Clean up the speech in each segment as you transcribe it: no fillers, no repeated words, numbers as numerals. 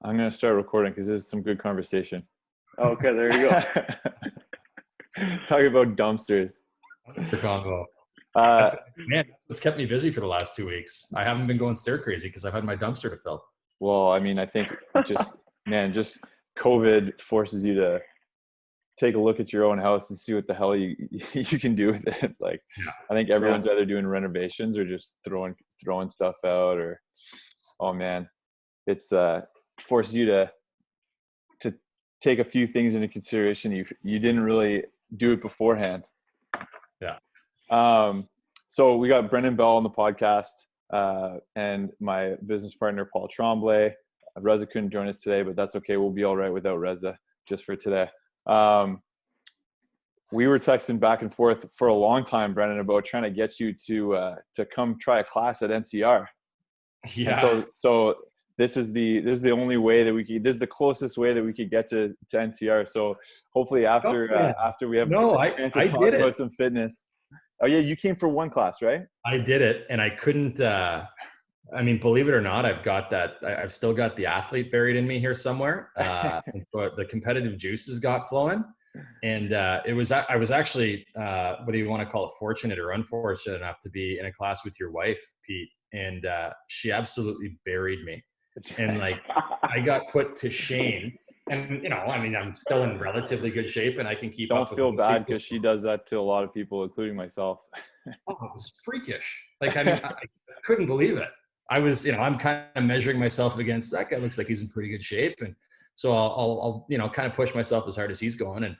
I'm going to start recording because this is some good conversation. Okay, there you go. Talking about dumpsters. The combo. Uh, Man, it's kept me busy for the last 2 weeks. I haven't been going stir crazy because I've had my dumpster to fill. well, I mean, I think just COVID forces you to take a look at your own house and see what the hell you can do with it. Like, Yeah. I think everyone's either doing renovations or just throwing stuff out, or, oh man, it's forces you to take a few things into consideration. You didn't really do it beforehand. Yeah. So we got Brendan Bell on the podcast, and my business partner, Paul Tremblay. Reza couldn't join us today, but that's okay. We'll be all right without Reza just for today. We were texting back and forth for a long time, Brendan, about trying to get you to come try a class at NCR. Yeah. And so this is the only way that we could. This is the closest way that we could get to NCR. So hopefully after we have I talk did about it. some fitness. Oh yeah, you came for one class, right? I did it, and I couldn't. I mean, believe it or not, I've got that. I've still got the athlete buried in me here somewhere. And so the competitive juices got flowing, and I was actually, whether you want to call it fortunate or unfortunate enough to be in a class with your wife, Pete, and she absolutely buried me, and like I got put to shame. And I mean, I'm still in relatively good shape, and I can keep up. Don't feel bad because she does that to a lot of people, including myself. Oh, it was freakish. Like, I mean, I couldn't believe it. I was, I'm kind of measuring myself against that guy. Looks like he's in pretty good shape, and so I'll kind of push myself as hard as he's going, and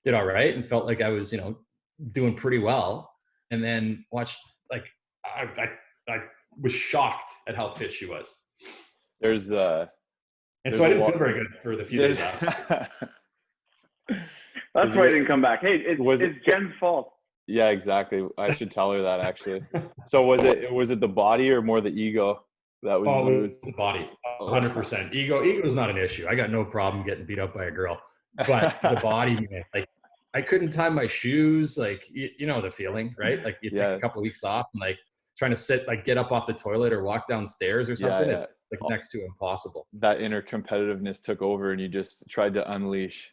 did all right, and felt like I was, doing pretty well. And then watched, like, I was shocked at how fit she was. And so I didn't feel very good for the few days after. That's why I didn't come back. Hey, it's Jen's fault. Yeah, exactly. I should tell her that, actually. So was it the body or more the ego that was? Oh, it was the body, 100%. Ego is not an issue. I got no problem getting beat up by a girl, but the body, man, like I couldn't tie my shoes. Like you know the feeling, right? Like you take a couple of weeks off and like trying to sit, like get up off the toilet or walk downstairs or something. Yeah. It's like next to impossible. That inner competitiveness took over and you just tried to unleash.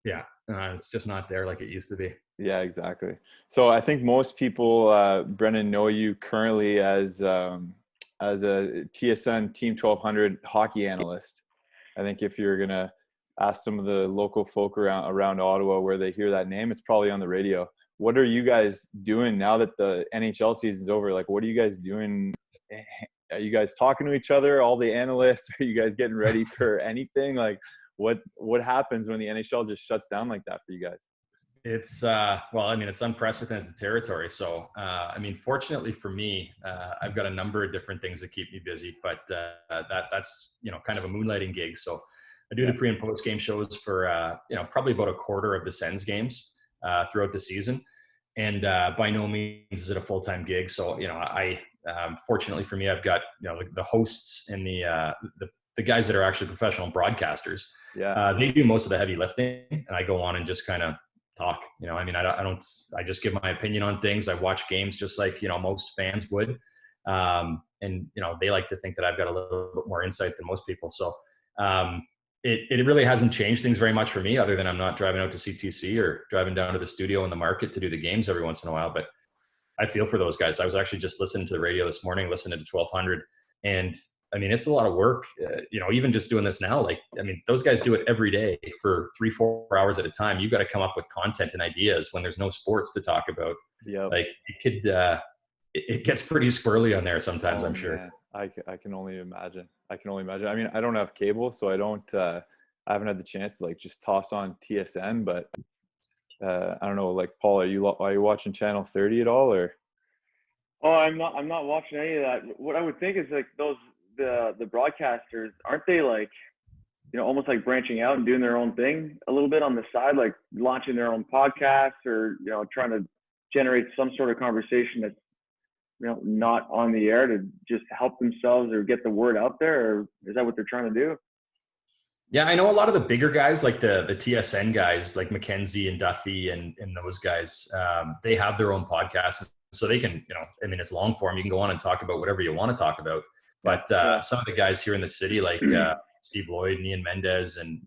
Yeah. It's just not there like it used to be. Yeah, exactly. So I think most people, Brendan, know you currently as a TSN Team 1200 hockey analyst. I think if you're going to ask some of the local folk around Ottawa where they hear that name, it's probably on the radio. What are you guys doing now that the NHL season's over? Like, what are you guys doing? Are you guys talking to each other, all the analysts? Are you guys getting ready for anything? Like, what happens when the NHL just shuts down like that for you guys? It's well, I mean, it's unprecedented territory. So, I mean, fortunately for me, I've got a number of different things that keep me busy, but that's kind of a moonlighting gig. So, I do the pre and post game shows for probably about a quarter of the Sens games throughout the season, and by no means is it a full time gig. So, I fortunately for me, I've got the hosts and the guys that are actually professional broadcasters. Yeah, they do most of the heavy lifting, and I go on and just kind of talk. I mean, I just give my opinion on things. I watch games just like most fans would, and they like to think that I've got a little bit more insight than most people. So it really hasn't changed things very much for me, other than I'm not driving out to CTC or driving down to the studio in the market to do the games every once in a while. But I feel for those guys. I was actually just listening to the radio this morning, listening to 1200, and I mean, it's a lot of work, even just doing this now. Like, I mean, those guys do it every day for 3-4 hours at a time. You got to come up with content and ideas when there's no sports to talk about. Yeah. Like it gets pretty squirrely on there sometimes, I'm sure. Man. I can only imagine. I mean, I don't have cable, so I haven't had the chance to like just toss on TSN, but I don't know, like Paul, are you watching Channel 30 at all, or? Oh, I'm not watching any of that. What I would think is like the broadcasters, aren't they like, almost like branching out and doing their own thing a little bit on the side, like launching their own podcast or, trying to generate some sort of conversation that's, not on the air to just help themselves or get the word out there? Or is that what they're trying to do? Yeah, I know a lot of the bigger guys, like the TSN guys, like Mackenzie and Duffy and those guys, they have their own podcasts. So they can, I mean, it's long form. You can go on and talk about whatever you want to talk about. But some of the guys here in the city, like Steve Lloyd and Ian Mendez and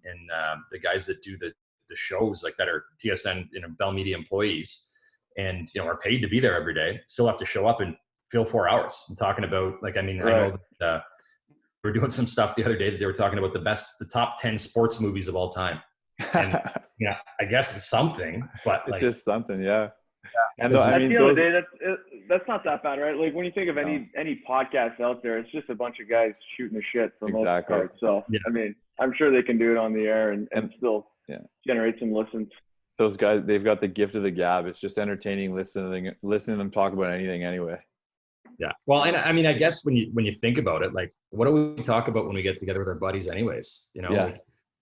the guys that do the shows like that are TSN, Bell Media employees and, are paid to be there every day, still have to show up and fill 4 hours. I'm talking about I know that we were doing some stuff the other day that they were talking about the top 10 sports movies of all time. And I guess it's something, but it's just something. Yeah. And at the end of the day, that's not that bad, right? Like when you think of any podcast out there, it's just a bunch of guys shooting the shit for the most part. So, I mean, I'm sure they can do it on the air and still generate some listens. Those guys, they've got the gift of the gab. It's just entertaining listening to them talk about anything anyway. Yeah. Well, and I mean, I guess when you think about it, like, what do we talk about when we get together with our buddies anyways? Like,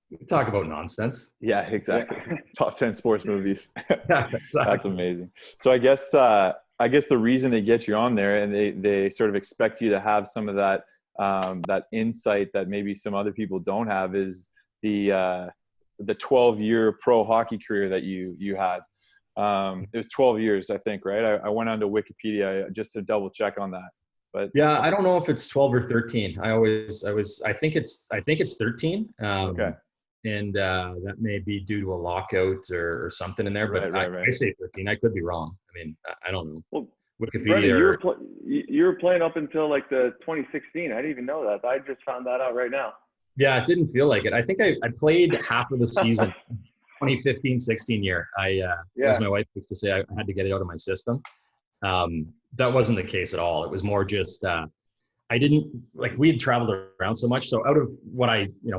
we talk about nonsense. Yeah, exactly. Top 10 sports movies. Yeah, exactly. That's amazing. So I guess the reason they get you on there and they sort of expect you to have some of that that insight that maybe some other people don't have is the 12-year pro hockey career that you had. It was 12 years, I think, right? I went onto Wikipedia just to double check on that. But yeah, I don't know if it's 12 or 13. I think it's 13. Okay. And that may be due to a lockout or something in there, but right. I say 13. I could be wrong. I mean, I don't know. Well, Wikipedia. Brendan, you were playing up until like the 2016. I didn't even know that. I just found that out right now. Yeah, it didn't feel like it. I think I played half of the season, 2015-16 year. As my wife used to say, I had to get it out of my system. That wasn't the case at all. It was more just I didn't we had traveled around so much. So out of what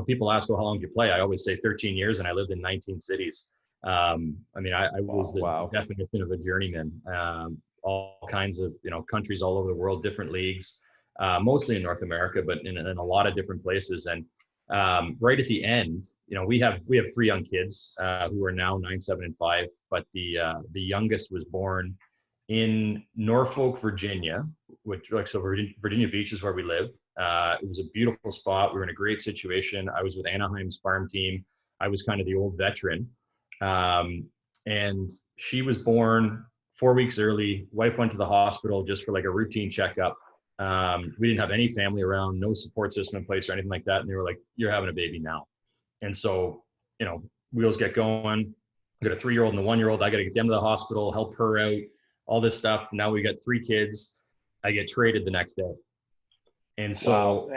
people ask, well, how long did you play? I always say 13 years and I lived in 19 cities. I was the definition of a journeyman. All kinds of, countries all over the world, different leagues, mostly in North America, but in a lot of different places. And right at the end, we have 3 young kids who are now 9, 7, and 5, but the youngest was born in Norfolk, Virginia, Virginia Beach is where we lived. It was a beautiful spot. We were in a great situation. I was with Anaheim's farm team. I was kind of the old veteran. And she was born 4 weeks early. Wife went to the hospital just for like a routine checkup. We didn't have any family around, no support system in place or anything like that. And they were like, you're having a baby now. And so, wheels get going. I got a 3-year-old and a 1-year-old. I got to get them to the hospital, help her out, all this stuff. Now we got 3 kids. I get traded the next day. And so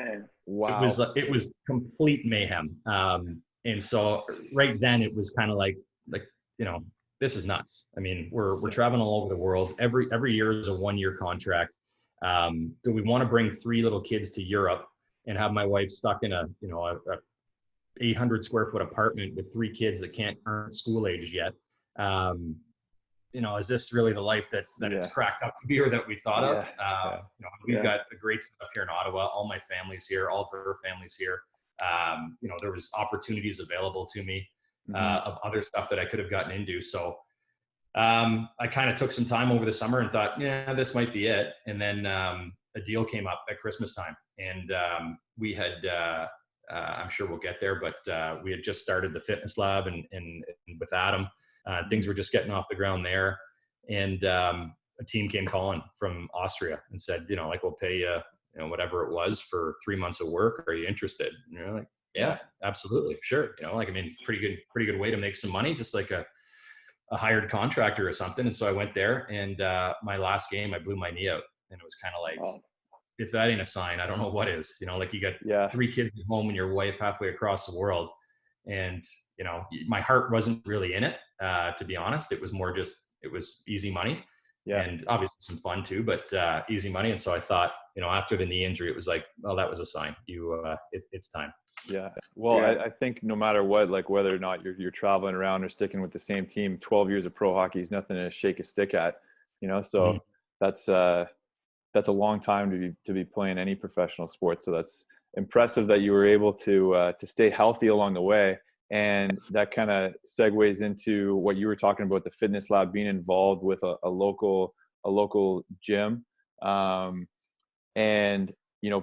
it was complete mayhem. And so right then it was kind of like, this is nuts. I mean, we're traveling all over the world. Every year is a 1-year contract. Do we want to bring 3 little kids to Europe and have my wife stuck in a 800 square foot apartment with 3 kids that can't earn school age yet? Is this really the life that it's cracked up to be or that we thought of? We've got a great stuff here in Ottawa. All my family's here. All of her family's here. There was opportunities available to me of other stuff that I could have gotten into. So I kind of took some time over the summer and thought, this might be it. And then a deal came up at Christmas time. And we had, I'm sure we'll get there, but we had just started the fitness lab and with Adam. Things were just getting off the ground there. And a team came calling from Austria and said, we'll pay you, whatever it was for 3 months of work. Are you interested? And you're like, yeah, absolutely. Sure. Pretty good way to make some money, just like a hired contractor or something. And so I went there and my last game, I blew my knee out. And it was kind of like, if that ain't a sign, I don't know what is. You got 3 kids at home and your wife halfway across the world. And, my heart wasn't really in it, to be honest. It was more just, it was easy money and obviously some fun too, but easy money. And so I thought, after the knee injury, it was like, well, that was a sign. It's time. Yeah. Well, I think no matter what, like whether or not you're traveling around or sticking with the same team, 12 years of pro hockey is nothing to shake a stick at, so that's a long time to be playing any professional sport. So that's impressive that you were able to stay healthy along the way. And that kind of segues into what you were talking about, the fitness lab, being involved with a local gym, and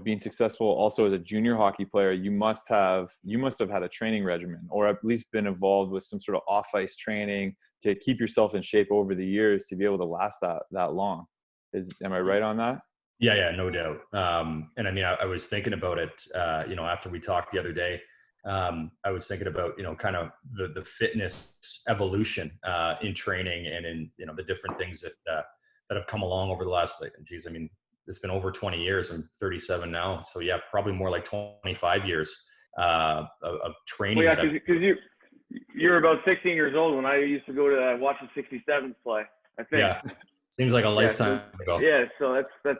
being successful also as a junior hockey player. You must have had a training regimen, or at least been involved with some sort of off ice training to keep yourself in shape over the years to be able to last that long. Am I right on that? Yeah, no doubt. And I mean, I was thinking about it, after we talked the other day. I was thinking about, kind of the fitness evolution in training and in, the different things that have come along over the last, like, geez, I mean, it's been over 20 years. I'm 37 now. So yeah, probably more like 25 years of training. Well, yeah, because you're about 16 years old when I used to go to watch the 67s play, I think. Yeah. Seems like a lifetime ago. Yeah. So that's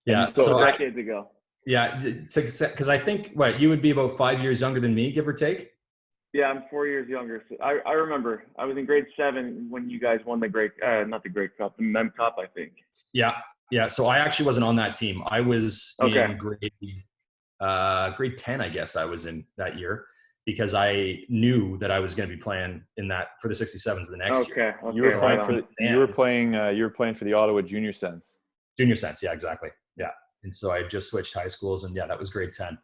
yeah. so decades ago. Yeah. Because I think you would be about 5 years younger than me, give or take. Yeah, I'm 4 years younger. So I remember I was in grade 7 when you guys won not the Great Cup, the Mem Cup, I think. Yeah. Yeah. So I actually wasn't on that team. I was in grade 10, I guess I was in that year, because I knew that I was going to be playing in that for the 67s the next year. Okay. You were playing for the Ottawa Junior Sens. Junior Sens, yeah, exactly. Yeah. And so I just switched high schools, and yeah, that was grade 10.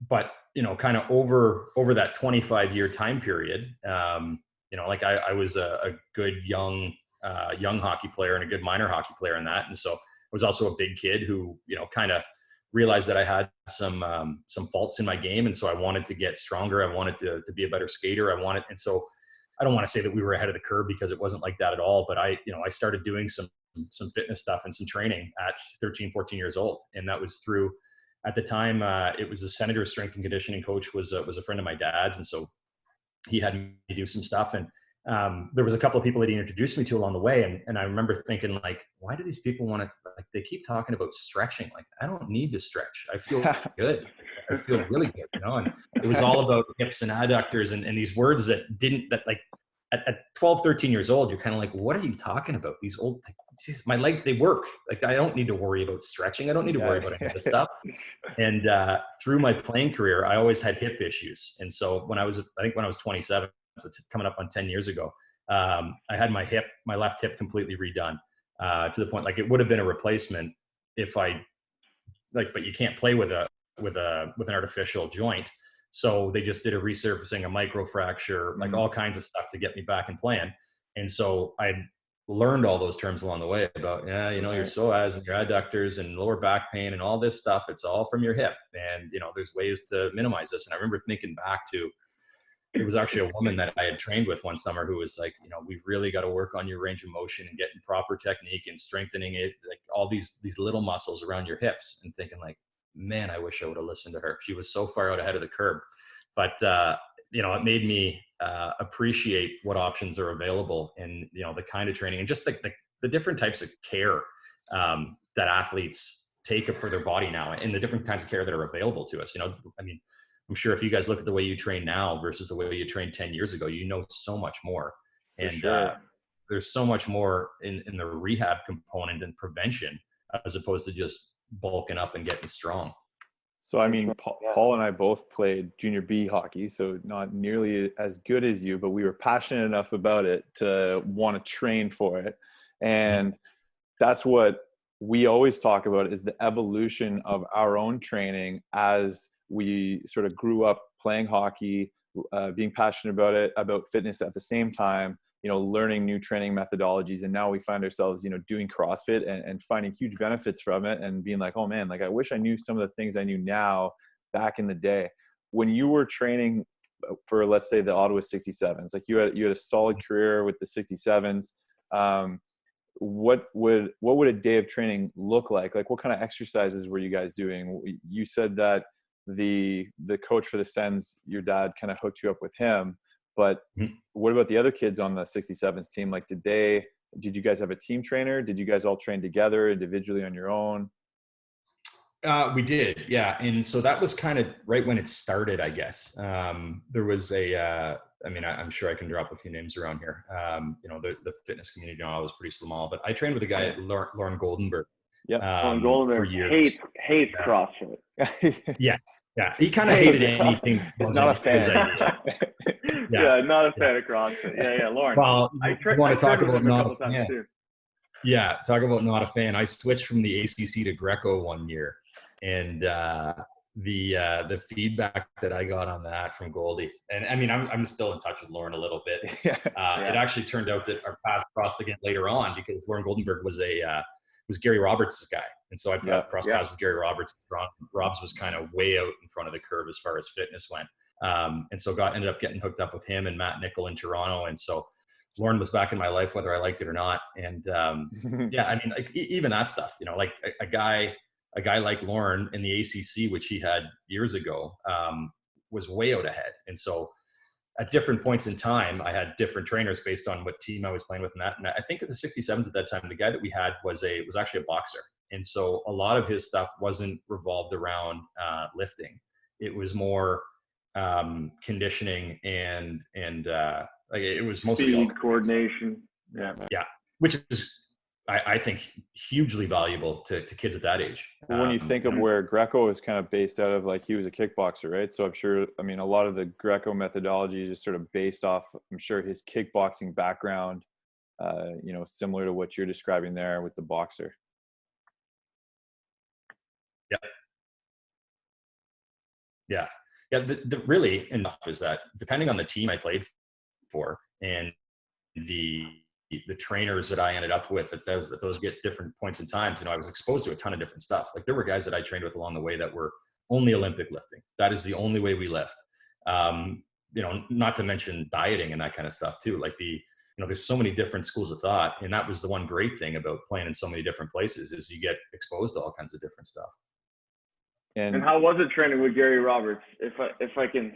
But kind of over that 25-year time period, like I was a good young hockey player and a good minor hockey player in that. And so I was also a big kid who, kind of realized that I had some faults in my game. And so I wanted to get stronger. I wanted to be a better skater. And so I don't want to say that we were ahead of the curve, because it wasn't like that at all. But I started doing some fitness stuff and some training at 13, 14 years old. And that was through, at the time, it was the Senator's strength and conditioning coach was a friend of my dad's. And so he had me do some stuff. And there was a couple of people that he introduced me to along the way. And I remember thinking, like, why do these people want to, like, they keep talking about stretching. Like, I don't need to stretch. I feel good. I feel really good, and it was all about hips and adductors and these words that like at 12, 13 years old, you're kind of like, what are you talking about? These old, like, geez, my leg, they work. Like, I don't need to worry about stretching. I don't need to worry about any of this stuff. And through my playing career, I always had hip issues. And so when I was 27, so coming up on 10 years ago, I had my left hip completely redone to the point, like, it would have been a replacement if but you can't play with an artificial joint. So they just did a resurfacing, a microfracture, like all kinds of stuff to get me back and playing. And so I learned all those terms along the way about, your psoas and your adductors and lower back pain and all this stuff. It's all from your hip. And, there's ways to minimize this. And I remember thinking back to, it was actually a woman that I had trained with one summer who was like, we've really got to work on your range of motion and getting proper technique and strengthening it, like all these little muscles around your hips, and thinking, like, man, I wish I would have listened to her. She was so far out ahead of the curve. But, it made me appreciate what options are available, and, the kind of training and just the different types of care that athletes take for their body now, and the different kinds of care that are available to us. I mean, I'm sure if you guys look at the way you train now versus the way you trained 10 years ago, so much more. For sure. There's so much more in the rehab component and prevention, as opposed to just bulking up and getting strong. So, I mean, Paul and I both played junior B hockey, so not nearly as good as you, but we were passionate enough about it to want to train for it. And that's what we always talk about, is the evolution of our own training as we sort of grew up playing hockey, being passionate about it, about fitness at the same time, learning new training methodologies. And now we find ourselves, doing CrossFit and finding huge benefits from it, and being like, oh man, like, I wish I knew some of the things I knew now back in the day. When you were training for, let's say, the Ottawa 67s, like you had a solid career with the 67s. What would a day of training look like? Like, what kind of exercises were you guys doing? You said that the coach for the Sens, your dad kind of hooked you up with him, but what about the other kids on the 67s team? Like, did you guys have a team trainer? Did you guys all train together individually on your own? We did. Yeah. And so that was kind of right when it started, I guess. There was I'm sure I can drop a few names around here. The fitness community now was pretty small, but I trained with a guy, Lauren Goldenberg. Yeah. Lauren Goldenberg for years. Hates CrossFit. Yes. Yeah. He kind of hated anything. He's not a fan. Yeah, not a fan of CrossFit. Yeah, Lauren. Well, I want to talk about not a fan. Too. Yeah, talk about not a fan. I switched from the ACC to Greco one year, and the feedback that I got on that from Goldie, and I mean, I'm still in touch with Lauren a little bit. It actually turned out that our paths crossed again later on, because Lauren Goldenberg was was Gary Roberts' guy. And so I crossed Yeah. paths with Gary Roberts. Robs was kind of way out in front of the curve as far as fitness went. And so ended up getting hooked up with him and Matt Nickel in Toronto. And so Lauren was back in my life, whether I liked it or not. And yeah, I mean, like even that stuff, you know, like a guy like Lauren in the ACC, which he had years ago, was way out ahead. And so at different points in time, I had different trainers based on what team I was playing with and that. And I think at the 67s at that time, the guy that we had was actually a boxer. And so a lot of his stuff wasn't revolved around lifting. It was more conditioning and like it was mostly speed, coordination. Yeah. Which is, I think, hugely valuable to kids at that age. When you think of where Greco is kind of based out of, like he was a kickboxer, right? So I'm sure, I mean, a lot of the Greco methodology is just sort of based off, I'm sure, his kickboxing background, you know, similar to what you're describing there with the boxer. Yeah. The really enough is that depending on the team I played for and the trainers that I ended up with at those get different points in time, you know, I was exposed to a ton of different stuff. Like there were guys that I trained with along the way that were only Olympic lifting. That is the only way we lift. You know, not to mention dieting and that kind of stuff too. Like you know, there's so many different schools of thought. And that was the one great thing about playing in so many different places is you get exposed to all kinds of different stuff. And how was it training with Gary Roberts? If I can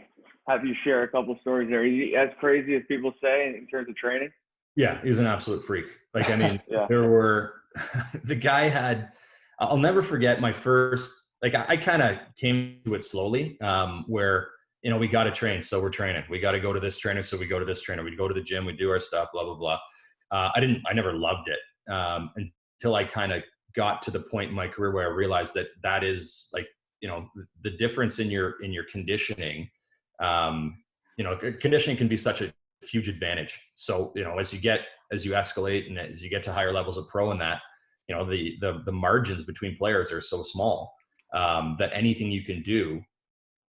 have you share a couple stories there. Is he as crazy as people say in terms of training? Yeah, he's an absolute freak. Like, I mean, the guy had, I'll never forget my first, like I kind of came to it slowly, where, you know, we got to train. So we're training. We got to go to this trainer. So we go to this trainer. We go to the gym. We do our stuff, blah, blah, blah. I never loved it until I kind of got to the point in my career where I realized that is like, you know, the difference in your conditioning. You know, conditioning can be such a huge advantage. So, you know, as you escalate and as you get to higher levels of pro and that, you know, the margins between players are so small that anything you can do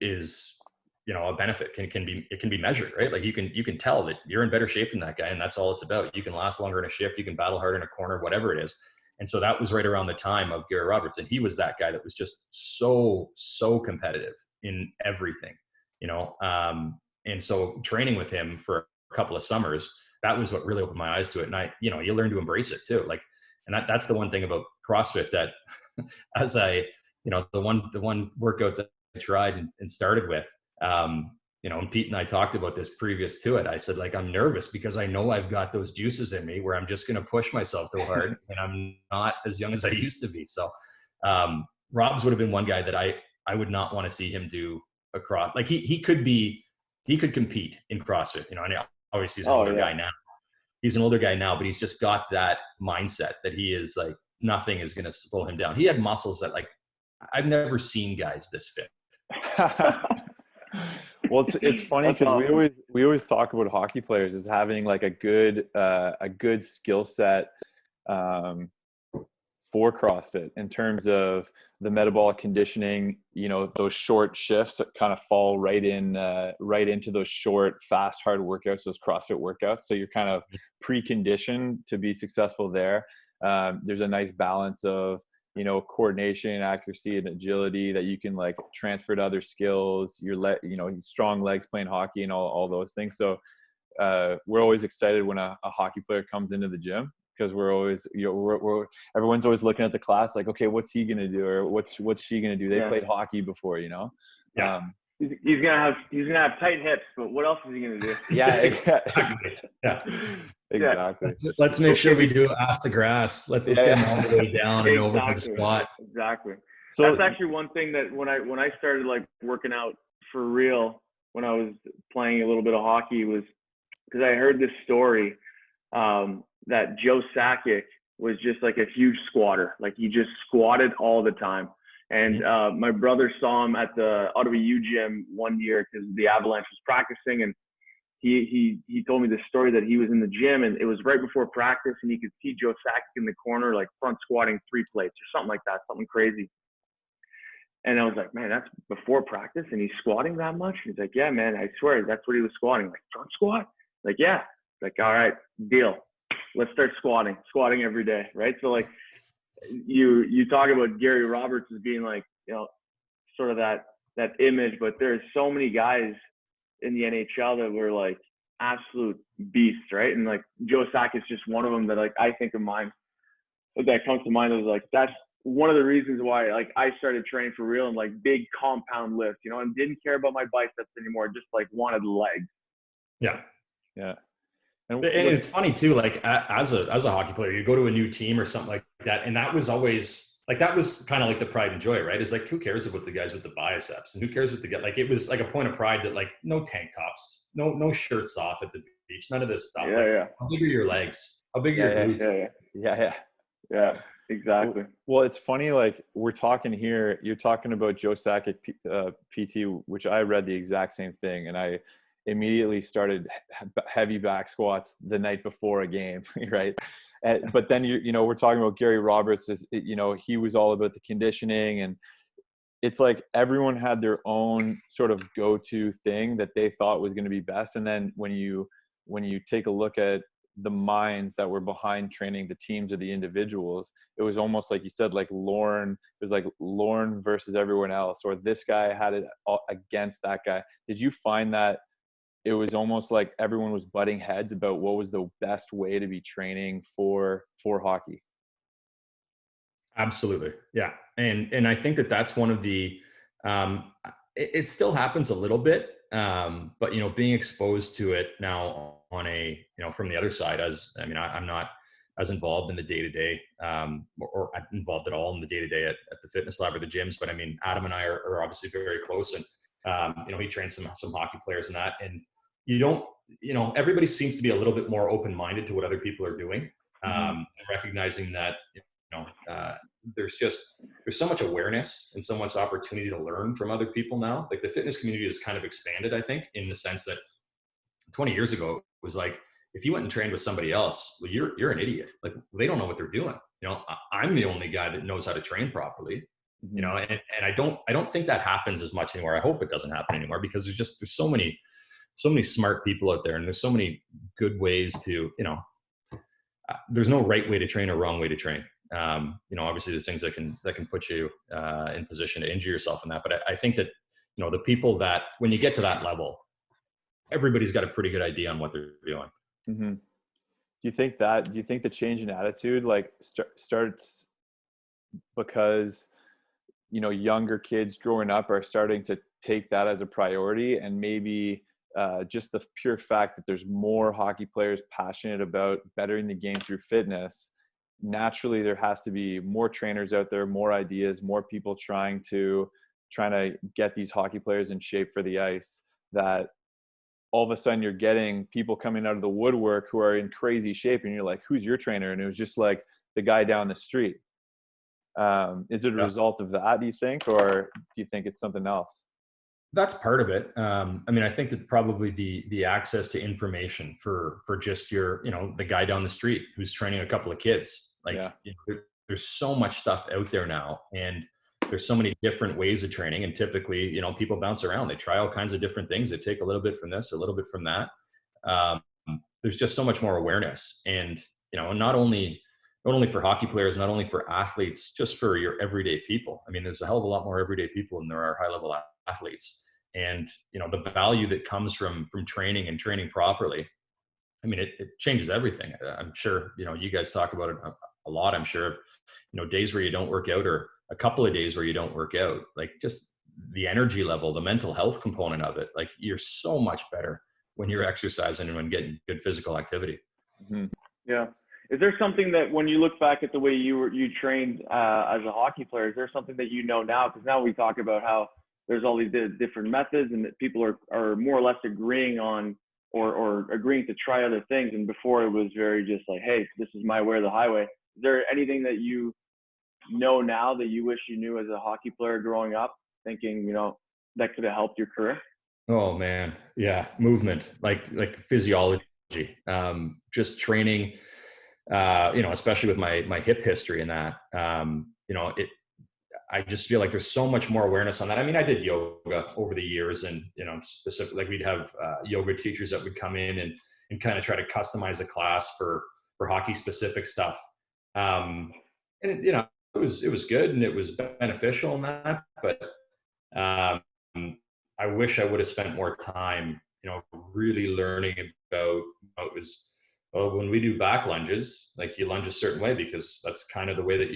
is, you know, a benefit. It can be measured, right? Like you can tell that you're in better shape than that guy, and that's all it's about. You can last longer in a shift, you can battle harder in a corner, whatever it is. And so that was right around the time of Gary Roberts, and he was that guy that was just so competitive in everything, you know. And so training with him for a couple of summers, that was what really opened my eyes to it. And you know, you learn to embrace it too. Like, and that's the one thing about CrossFit that as you know, the one workout that I tried and started with, you know, and Pete and I talked about this previous to it. I said, like, I'm nervous because I know I've got those juices in me where I'm just going to push myself too hard and I'm not as young as I used to be. So, Rob's would have been one guy that I would not want to see him do a cross. Like he could compete in CrossFit, you know, and obviously he's an older guy now. He's an older guy now, but he's just got that mindset that he is like, nothing is going to slow him down. He had muscles that, like, I've never seen guys this fit. Well, it's funny because we always talk about hockey players as having like a good skill set for CrossFit in terms of the metabolic conditioning. You know, those short shifts that kind of fall right into those short, fast, hard workouts, those CrossFit workouts. So you're kind of preconditioned to be successful there. There's a nice balance of, you know, coordination, accuracy, and agility that you can like transfer to other skills. You know, strong legs playing hockey and all those things. So we're always excited when a hockey player comes into the gym because we're always, you know, everyone's always looking at the class like, okay, what's he gonna do or what's she gonna do? They played hockey before, you know. Yeah. He's gonna have tight hips, but what else is he gonna do? Yeah, exactly. Yeah. Exactly. Let's make sure we do ass to grass. Let's get them all the way down and over to the squat. Exactly. So that's actually one thing that when I started like working out for real, when I was playing a little bit of hockey, was because I heard this story that Joe Sakic was just like a huge squatter. Like he just squatted all the time. And my brother saw him at the Ottawa U gym one year because the Avalanche was practicing, and he told me this story that he was in the gym and it was right before practice and he could see Joe Sakic in the corner, like front squatting 3 plates or something like that, something crazy. And I was like, man, that's before practice and he's squatting that much? He's like, yeah, man, I swear that's what he was squatting. Like, front squat? Like, yeah. Like, all right, deal. Let's start squatting every day, right? So like, you talk about Gary Roberts as being like, sort of that image, but there's so many guys in the NHL that were like absolute beasts, right? And like Joe Sakic is just one of them that like I think of mine that comes to mind. Is like that's one of the reasons why like I started training for real and like big compound lifts, and didn't care about my biceps anymore, just like wanted legs. Yeah. And it's funny too, like as a hockey player, you go to a new team or something like that, and that was always like, that was kind of like the pride and joy, right? It's like, who cares about the guys with the biceps, and who cares what the guy, like, it was like a point of pride that like no tank tops, no shirts off at the beach, none of this stuff. How big are your legs? How big are your glutes? Yeah, exactly. Well, it's funny, like we're talking here, you're talking about Joe Sakic PT, which I read the exact same thing, and I immediately started heavy back squats the night before a game, right? But then we're talking about Gary Roberts, he was all about the conditioning, and it's like everyone had their own sort of go-to thing that they thought was going to be best. And then when you take a look at the minds that were behind training the teams or the individuals, it was almost like you said, like Lorne, it was like Lorne versus everyone else, or this guy had it against that guy. Did you find that it was almost like everyone was butting heads about what was the best way to be training for hockey? Absolutely. Yeah. And I think that that's one of the, it still happens a little bit. But, being exposed to it now on a, from the other side, I'm not as involved in the day to day, or involved at all in the day to day at the fitness lab or the gyms. But I mean, Adam and I are obviously very close, and, he trains some hockey players and that, and everybody seems to be a little bit more open-minded to what other people are doing, and recognizing that, there's so much awareness and so much opportunity to learn from other people now. Like the fitness community has kind of expanded, I think, in the sense that 20 years ago it was like, if you went and trained with somebody else, well, you're an idiot. Like they don't know what they're doing. I'm the only guy that knows how to train properly. And I don't think that happens as much anymore. I hope it doesn't happen anymore, because there's so many smart people out there, and there's so many good ways to, there's no right way to train or wrong way to train. Obviously there's things that can put you in position to injure yourself in that. But I think that, the people that, when you get to that level, everybody's got a pretty good idea on what they're doing. Do you think the change in attitude like starts because, younger kids growing up are starting to take that as a priority, and maybe just the pure fact that there's more hockey players passionate about bettering the game through fitness, naturally there has to be more trainers out there, more ideas, more people trying to get these hockey players in shape for the ice, that all of a sudden you're getting people coming out of the woodwork who are in crazy shape, and you're like, who's your trainer? And it was just like the guy down the street. Is it a result of that, do you think, or do you think it's something else? That's part of it. I think that probably the access to information for just your, the guy down the street who's training a couple of kids, like there's so much stuff out there now, and there's so many different ways of training. And typically, people bounce around, they try all kinds of different things. They take a little bit from this, a little bit from that. There's just so much more awareness, and, not only for hockey players, not only for athletes, just for your everyday people. I mean, there's a hell of a lot more everyday people than there are high level athletes. And, the value that comes from training and training properly, I mean, it changes everything. I'm sure, you guys talk about it a lot. I'm sure, days where you don't work out, or a couple of days where you don't work out, like just the energy level, the mental health component of it, like you're so much better when you're exercising and when getting good physical activity. Yeah. Is there something that, when you look back at the way you trained as a hockey player, is there something that now? Because now we talk about how there's all these different methods, and that people are more or less agreeing on or agreeing to try other things. And before it was very just like, hey, this is my way or the highway. Is there anything that you know now that you wish you knew as a hockey player growing up, thinking, that could have helped your career? Oh man. Yeah. Movement, like physiology, just training, especially with my hip history and that, I just feel like there's so much more awareness on that. I mean, I did yoga over the years, and, specifically, like we'd have yoga teachers that would come in and kind of try to customize a class for hockey specific stuff. And, it was good and it was beneficial in that, but um, I wish I would have spent more time, really learning about how it was. Well, when we do back lunges, like you lunge a certain way because that's kind of the way that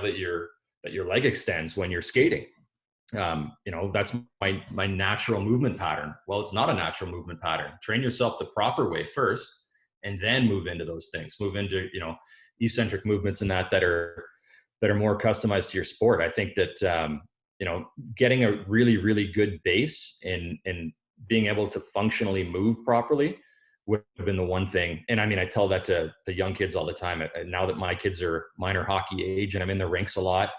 that your leg extends when you're skating. That's my natural movement pattern. Well, it's not a natural movement pattern. Train yourself the proper way first, and then move into those things. Move into eccentric movements and that are more customized to your sport. I think that getting a really, really good base and being able to functionally move properly would have been the one thing. And I mean, I tell that to the young kids all the time. Now that my kids are minor hockey age and I'm in the rinks a lot,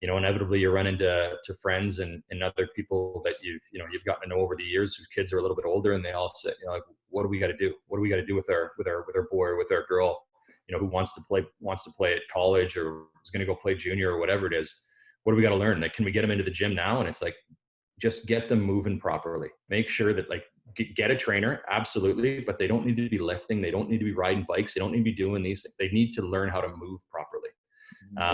inevitably you run into friends and other people that you've gotten to know over the years whose kids are a little bit older, and they all say, like, what do we got to do? What do we got to do with our boy or with our girl, who wants to play at college or is going to go play junior or whatever it is? What do we got to learn? Like, can we get them into the gym now? And it's like, just get them moving properly. Make sure that get a trainer, absolutely, but they don't need to be lifting. They don't need to be riding bikes. They don't need to be doing these things. They need to learn how to move properly.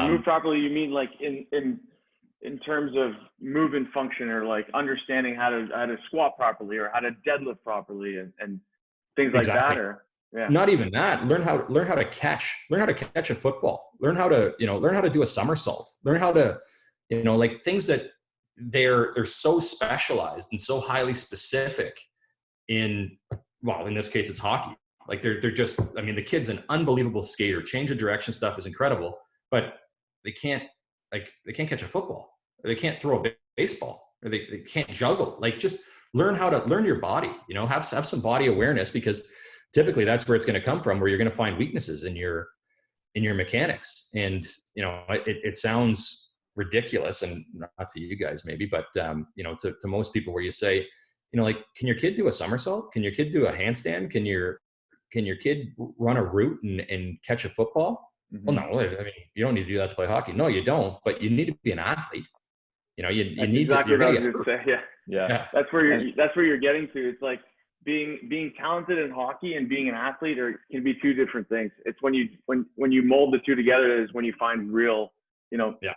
Move properly, you mean like in terms of movement function, or like understanding how to squat properly or how to deadlift properly and things like that, or not even that. Learn how to catch. Learn how to catch a football. Learn how to do a somersault. Learn how to like things that they're so specialized and so highly specific in this case it's hockey. Like they're just, I mean, the kid's an unbelievable skater. Change of direction stuff is incredible, but they can't catch a football, or they can't throw a baseball, or they can't juggle. Like, just learn how to learn your body, have some body awareness, because typically that's where it's going to come from, where you're going to find weaknesses in your mechanics. And, it sounds ridiculous, and not to you guys maybe, but, to most people, where you say, like, can your kid do a somersault? Can your kid do a handstand? Can your kid run a route and catch a football? Mm-hmm. Well, no, I mean, you don't need to do that to play hockey. No, you don't, but you need to be an athlete. You need exactly to. What I was going to say. Yeah. That's where you're getting to. It's like being talented in hockey and being an athlete can be two different things. It's when you mold the two together is when you find real, Yeah.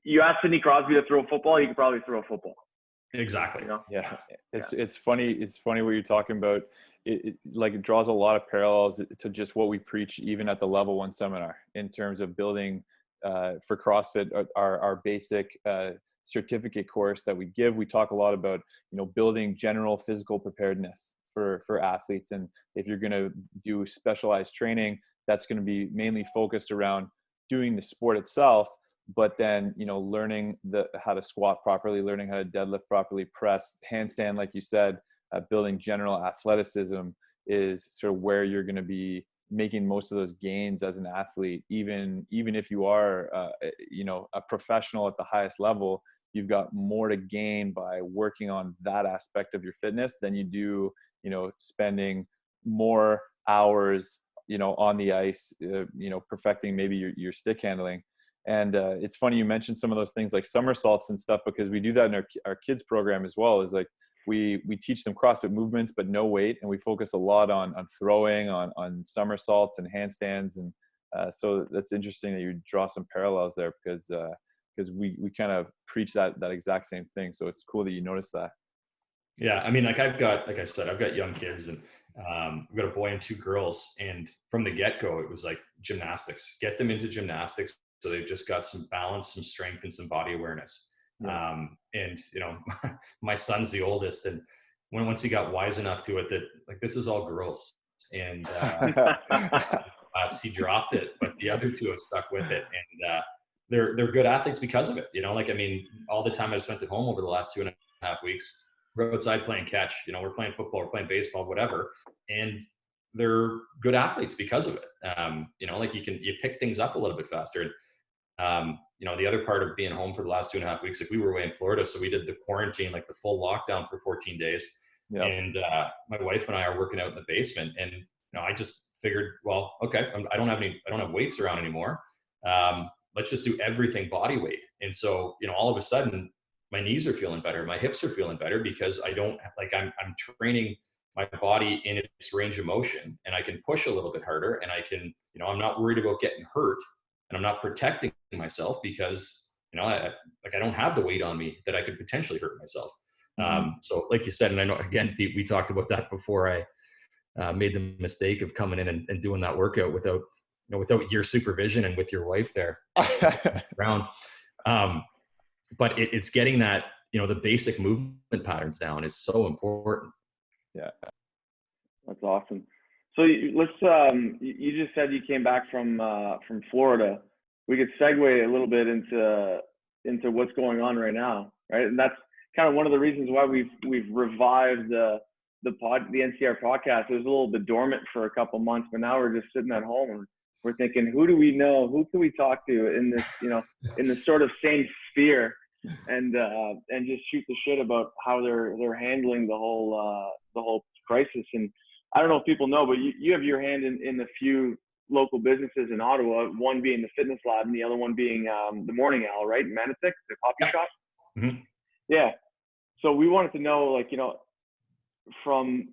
You ask Sidney Crosby to throw a football, he could probably throw a football. Exactly. Yeah. It's funny. It's funny what you're talking about. It draws a lot of parallels to just what we preach, even at the level 1 seminar, in terms of building for CrossFit, our basic certificate course that we give. We talk a lot about, building general physical preparedness for athletes. And if you're going to do specialized training, that's going to be mainly focused around doing the sport itself, but then, learning how to squat properly, learning how to deadlift properly, press, handstand, like you said, building general athleticism is sort of where you're going to be making most of those gains as an athlete. Even if you are, a professional at the highest level, you've got more to gain by working on that aspect of your fitness than you do, spending more hours, on the ice, perfecting maybe your stick handling. And it's funny you mentioned some of those things like somersaults and stuff, because we do that in our kids program as well. Is like we teach them CrossFit movements, but no weight, and we focus a lot on throwing, on somersaults and handstands. And so that's interesting that you draw some parallels there, because we kind of preach that exact same thing. So it's cool that you notice that. Yeah, I mean, like I've got young kids, and I've got a boy and 2 girls, and from the get-go, it was like gymnastics. Get them into gymnastics, so they've just got some balance, some strength, and some body awareness. Yeah. And my son's the oldest, and once he got wise enough to it that like this is all girls, and he dropped it, but the other 2 have stuck with it, and they're good athletes because of it. Like, I mean, all the time I've spent at home over the last 2.5 weeks. We're outside playing catch, we're playing football, we're playing baseball, whatever. And they're good athletes because of it. Like you pick things up a little bit faster. And, the other part of being home for the last 2.5 weeks, like we were away in Florida. So we did the quarantine, like the full lockdown for 14 days. Yep. And my wife and I are working out in the basement, and, I just figured, well, okay, I don't have weights around anymore. Let's just do everything body weight. And so, all of a sudden, my knees are feeling better. My hips are feeling better because I'm training my body in its range of motion, and I can push a little bit harder, and I can, I'm not worried about getting hurt and I'm not protecting myself because, I don't have the weight on me that I could potentially hurt myself. So like you said, and I know, again, Pete, we talked about that before I made the mistake of coming in and doing that workout without your supervision and with your wife there around. But it's getting that, the basic movement patterns down is so important. Yeah. That's awesome. So let's, you just said you came back from Florida. We could segue a little bit into what's going on right now, right? And that's kind of one of the reasons why we've revived the NCR podcast. It was a little bit dormant for a couple months, but now we're just sitting at home and we're thinking, who do we know? Who can we talk to in this, in the sort of same sphere, and just shoot the shit about how they're handling the whole crisis. And I don't know if people know, but you have your hand in a few local businesses in Ottawa, one being the Fitness Lab and the other one being the Morning Owl, right? Manitic, the coffee shop. Mm-hmm. Yeah. So we wanted to know, like, from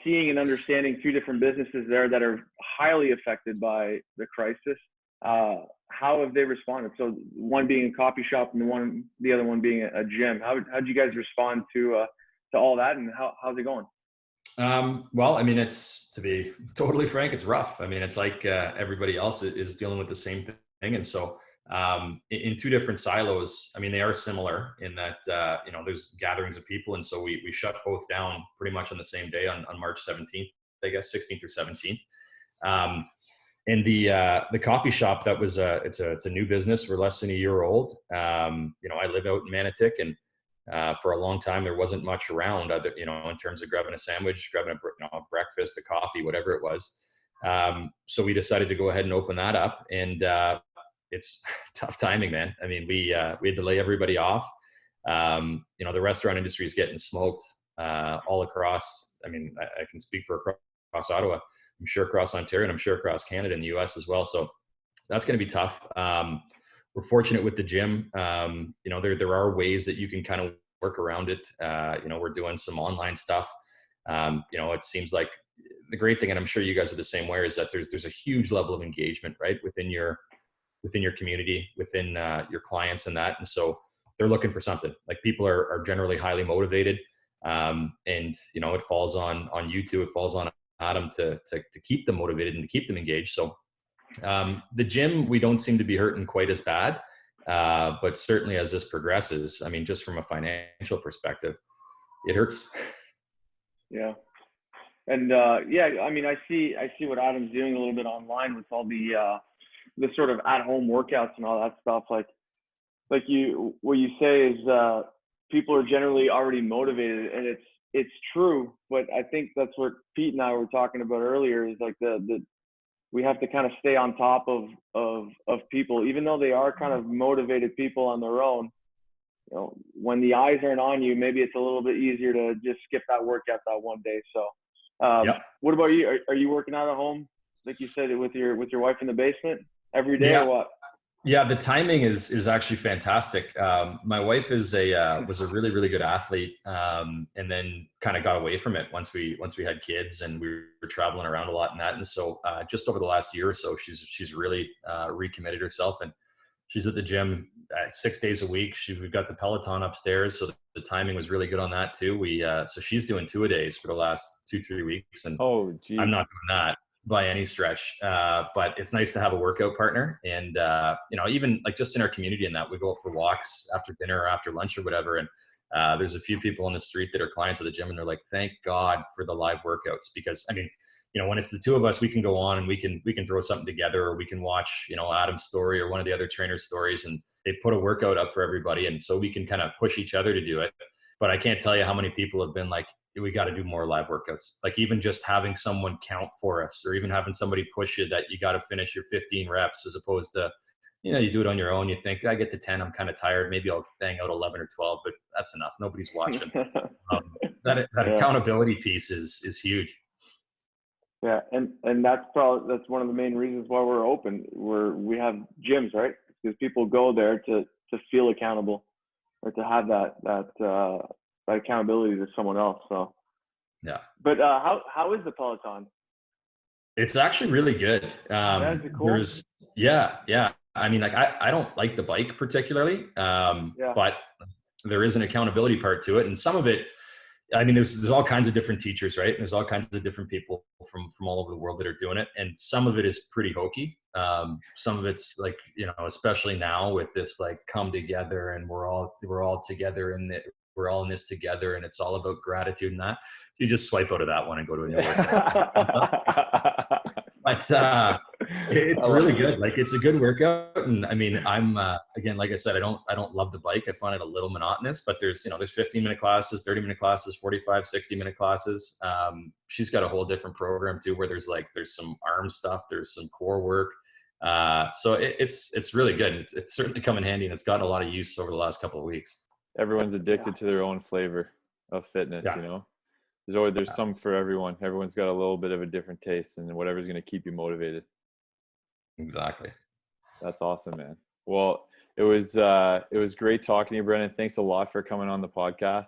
seeing and understanding two different businesses there that are highly affected by the crisis, how have they responded? So one being a coffee shop and the other one being a gym. How'd you guys respond to all that, and how's it going? Well, I mean, it's, to be totally frank, it's rough. I mean, it's like everybody else is dealing with the same thing. And so in two different silos, I mean, they are similar in that, there's gatherings of people. And so we shut both down pretty much on the same day on March 17th, I guess, 16th or 17th. And the coffee shop, that was it's a new business. We're less than a year old. I live out in Manotick, and for a long time there wasn't much around, other, in terms of grabbing a sandwich, grabbing a breakfast, a coffee, whatever it was. So we decided to go ahead and open that up, and it's tough timing, man. I mean, we had to lay everybody off. The restaurant industry is getting smoked all across. I mean, I can speak for across Ottawa. I'm sure across Ontario, and I'm sure across Canada and the US as well. So that's going to be tough. We're fortunate with the gym. There are ways that you can kind of work around it. We're doing some online stuff. It seems like the great thing, and I'm sure you guys are the same way, is that there's a huge level of engagement, right, within your community, within your clients and that. And so they're looking for something. Like, people are generally highly motivated. And it falls on you too. It falls on Adam to keep them motivated and to keep them engaged. So the gym, we don't seem to be hurting quite as bad, but certainly as this progresses, I mean, just from a financial perspective, it hurts. Yeah. And I mean, I see what Adam's doing a little bit online with all the sort of at-home workouts and all that stuff. Like what you say is people are generally already motivated, and it's true. But I think that's what Pete and I were talking about earlier, is like we have to kind of stay on top of people, even though they are kind of motivated people on their own. When the eyes aren't on you, maybe it's a little bit easier to just skip that workout that one day. So What about you? Are you working out at home, like you said, with your wife in the basement every day, or what? Yeah, the timing is actually fantastic. My wife was a really, really good athlete, and then kind of got away from it once we had kids, and we were traveling around a lot in that. And so just over the last year or so, she's really recommitted herself, and she's at the gym 6 days a week. We've got the Peloton upstairs, so the timing was really good on that too. So she's doing 2-a-days for the last 2-3 weeks, and I'm not doing that by any stretch, but it's nice to have a workout partner. And even like just in our community, and that we go out for walks after dinner or after lunch or whatever, and there's a few people on the street that are clients of the gym, and they're like, thank God for the live workouts, because I mean, when it's the two of us, we can go on and we can throw something together, or we can watch Adam's story or one of the other trainers' stories, and they put a workout up for everybody, and so we can kind of push each other to do it. But I can't tell you how many people have been like, we got to do more live workouts. Like, even just having someone count for us, or even having somebody push you that you got to finish your 15 reps, as opposed to, you do it on your own. You think, I get to 10, I'm kind of tired. Maybe I'll bang out 11 or 12, but that's enough. Nobody's watching. That accountability piece is huge. Yeah. And that's one of the main reasons why we're open. We have gyms, right? Because people go there to feel accountable, or to have that accountability to someone else. So, yeah. But how is the Peloton? It's actually really good. That's cool. There's, yeah. I mean, like I don't like the bike particularly, Yeah. but there is an accountability part to it. And some of it, I mean, there's all kinds of different teachers, right? There's all kinds of different people from all over the world that are doing it. And some of it is pretty hokey. Some of it's like, you know, especially now with this, like, come together and we're all together and we're all in this together and it's all about gratitude and that. So you just swipe out of that one and go to a new workout. But it's really good. Like, it's a good workout. And I mean, I'm again, like I said, I don't love the bike. I find it a little monotonous, but there's 15-minute classes, 30-minute classes, 45, 60-minute classes. She's got a whole different program too, where there's some arm stuff, there's some core work. So it's really good. It's certainly come in handy, and it's gotten a lot of use over the last couple of weeks. Everyone's addicted to their own flavor of fitness, you know. There's some for everyone. Everyone's got a little bit of a different taste, and whatever's going to keep you motivated. Exactly. That's awesome, man. Well, it was great talking to you, Brennan. Thanks a lot for coming on the podcast.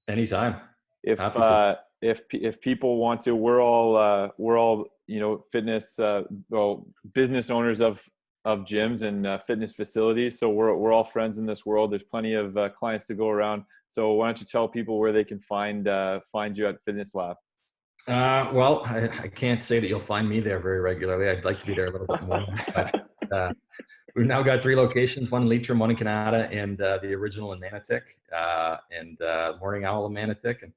Anytime. If people want to, we're all fitness business owners of gyms and fitness facilities. So we're all friends in this world. There's plenty of clients to go around. So why don't you tell people where they can find you at Fitness Lab? Well, I can't say that you'll find me there very regularly. I'd like to be there a little bit more. But, we've now got 3 locations: one in Leitrim, one in Canada, and the original in Manotick, and Morning Owl in Manotick. And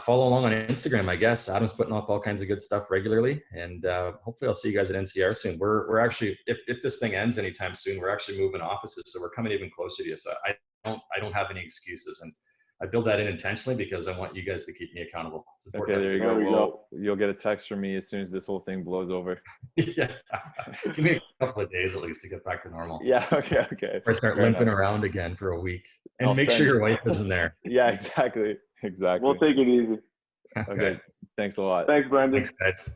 follow along on Instagram, I guess. Adam's putting up all kinds of good stuff regularly, and hopefully I'll see you guys at NCR soon. We're actually, if this thing ends anytime soon, we're actually moving offices, so we're coming even closer to you. So I don't have any excuses, and I build that in intentionally because I want you guys to keep me accountable. Okay, there you go. Well, you'll get a text from me as soon as this whole thing blows over. Yeah, give me a couple of days at least to get back to normal. Yeah, okay. Or start limping around again for a week, and make sure your wife isn't there. Yeah, exactly. We'll take it easy. Okay. Thanks a lot. Thanks, Brendan. Thanks, guys.